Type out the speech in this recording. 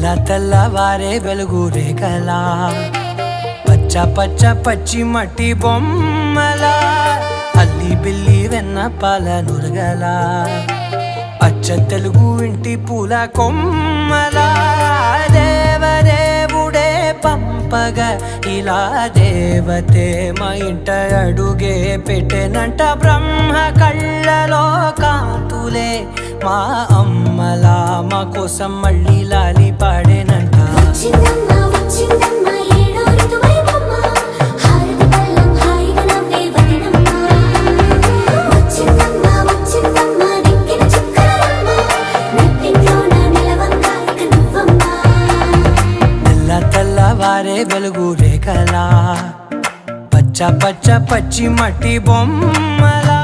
తెల్ల తెల్లవారే వెలుగు రేఖలా పచ్చ పచ్చ పచ్చి మట్టి బొమ్మలా అల్లి బిల్లి వెన్న పాల నురగలా అచ్చ తెలుగు ఇంటి పూల కొమ్మలా దేవదేవుడే పంపగా ఇలా దేవతే మా ఇంట అడుగే పెట్టెనంట బ్రహ్మ కళ్ళలో కాంతులే మా అమ్మలా మా కోసం మళ్ళీ లాలి పాడేనంట తెల్లవారే వెలుగు రేఖలా పచ్చ పచ్చ పచ్చి మట్టి బొమ్మలా